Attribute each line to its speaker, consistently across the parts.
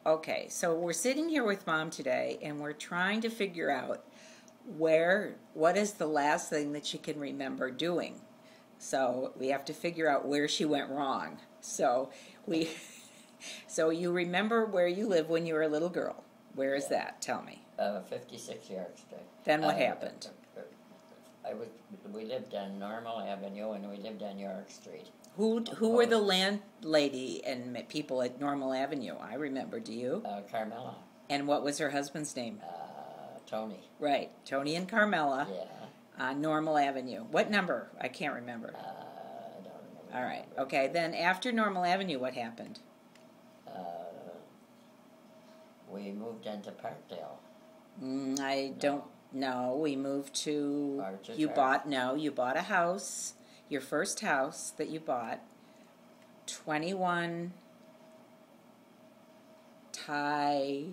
Speaker 1: Okay, so we're sitting here with Mom today, and we're trying to figure out what is the last thing that she can remember doing. So we have to figure out where she went wrong. So you remember where you lived when you were a little girl. Where is that? Tell me.
Speaker 2: 56 York Street.
Speaker 1: Then what happened?
Speaker 2: We lived on Normal Avenue, and we lived on York Street.
Speaker 1: Who were the landlady and people at Normal Avenue? I remember. Do you?
Speaker 2: Carmela.
Speaker 1: And what was her husband's name?
Speaker 2: Tony.
Speaker 1: Right, Tony and Carmela.
Speaker 2: Yeah.
Speaker 1: On Normal Avenue. What number? I can't remember.
Speaker 2: I don't remember.
Speaker 1: All right. Okay. Then after Normal Avenue, what happened?
Speaker 2: We moved into Parkdale.
Speaker 1: I don't know. We moved to. You bought a house. Your first house that you bought. 21 Tyler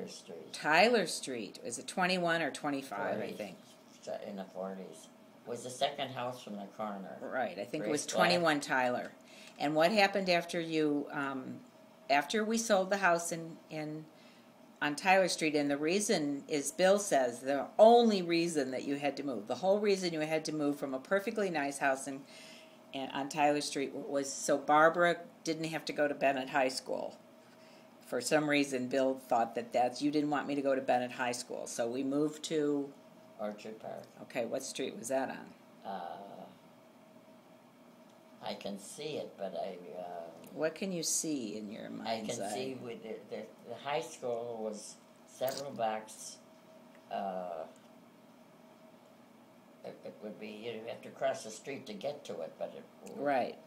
Speaker 1: Street. Tyler Street. Is it 21 or 25? 40. I think.
Speaker 2: In the 40s. Was the second house from the corner.
Speaker 1: Right. I think it was 21 Tyler. And what happened after you? After we sold the house on Tyler Street, and the reason is, Bill says, the only reason that you had to move, the whole reason you had to move from a perfectly nice house and on Tyler Street was so Barbara didn't have to go to Bennett High School. For some reason, Bill thought that you didn't want me to go to Bennett High School, so we moved to
Speaker 2: Orchard Park.
Speaker 1: Okay, what street was that on?
Speaker 2: I can see it, but
Speaker 1: what can you see in your mind's eye?
Speaker 2: I can see with the high school was several blocks. It would be, you'd have to cross the street to get to it, but it
Speaker 1: right.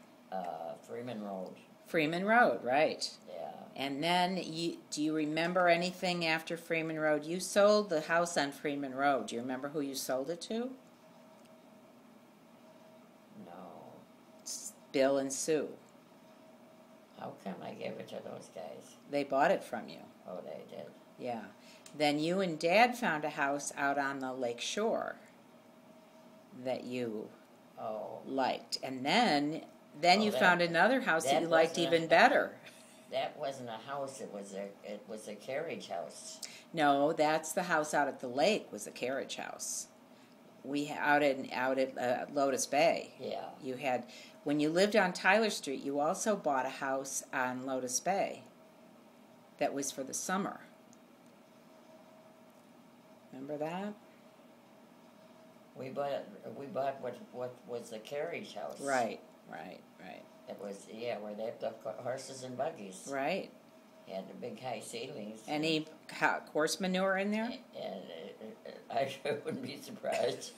Speaker 2: Freeman Road.
Speaker 1: Freeman Road, right.
Speaker 2: Yeah.
Speaker 1: And then, do you remember anything after Freeman Road? You sold the house on Freeman Road. Do you remember who you sold it to?
Speaker 2: No.
Speaker 1: It's Bill and Sue.
Speaker 2: How come I gave it to those guys?
Speaker 1: They bought it from you.
Speaker 2: Oh, they did?
Speaker 1: Yeah. Then you and Dad found a house out on the lake shore that you liked. And then you found another house that you liked even better.
Speaker 2: That wasn't a house. It was a carriage house.
Speaker 1: No, that's the house out at the lake. Was a carriage house. We out at Lotus Bay.
Speaker 2: Yeah.
Speaker 1: You had, when you lived on Tyler Street, you also bought a house on Lotus Bay. That was for the summer. Remember that?
Speaker 2: We bought what was the carriage house.
Speaker 1: Right.
Speaker 2: It was, where they had the horses and buggies.
Speaker 1: Right.
Speaker 2: Had the big high ceilings.
Speaker 1: Any horse manure in there?
Speaker 2: And I wouldn't be surprised.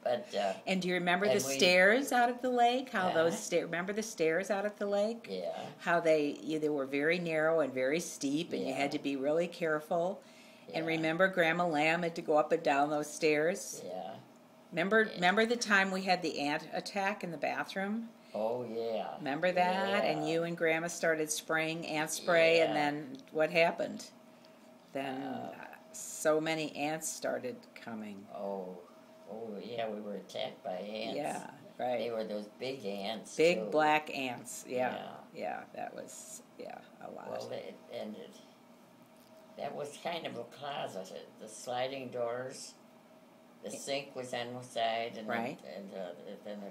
Speaker 2: But
Speaker 1: and do you remember the stairs out at the lake? How those stairs? Remember the stairs out at the lake?
Speaker 2: Yeah.
Speaker 1: How they were very narrow and very steep, and you had to be really careful. Yeah. And remember, Grandma Lamb had to go up and down those stairs.
Speaker 2: Yeah.
Speaker 1: Remember the time we had the ant attack in the bathroom?
Speaker 2: Oh, yeah.
Speaker 1: Remember that?
Speaker 2: Yeah.
Speaker 1: And you and Grandma started spraying ant spray, and then what happened? Then so many ants started coming.
Speaker 2: Oh, yeah, we were attacked by ants.
Speaker 1: Yeah, right.
Speaker 2: They were those big ants,
Speaker 1: big black ants, yeah, that was, a lot.
Speaker 2: Well, that was kind of a closet. The sliding doors, the sink was on one side, and then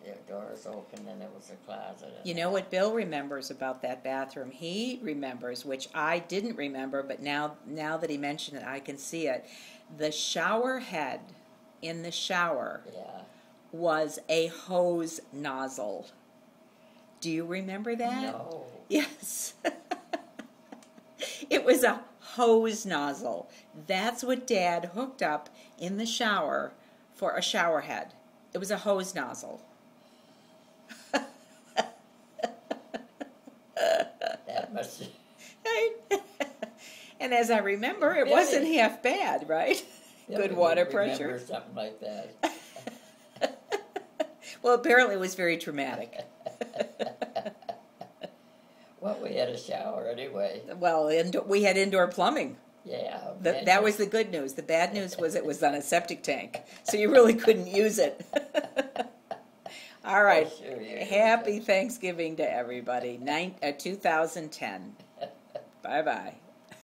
Speaker 2: the doors opened, and there was a closet.
Speaker 1: You know what Bill remembers about that bathroom? He remembers, which I didn't remember, but now that he mentioned it, I can see it. The shower head in the shower was a hose nozzle. Do you remember that?
Speaker 2: No.
Speaker 1: Yes. It was a hose nozzle. That's what Dad hooked up in the shower for a shower head. It was a hose nozzle.
Speaker 2: That must have...
Speaker 1: And as I remember, it wasn't half bad, right? Good water pressure.
Speaker 2: Remember something like that.
Speaker 1: Well, apparently it was very traumatic.
Speaker 2: Well, we had a shower anyway.
Speaker 1: Well, we had indoor plumbing.
Speaker 2: Yeah.
Speaker 1: That was the good news. The bad news was it was on a septic tank, so you really couldn't use it. All right.
Speaker 2: Oh, sure,
Speaker 1: Happy Thanksgiving to everybody. 2010. Bye-bye.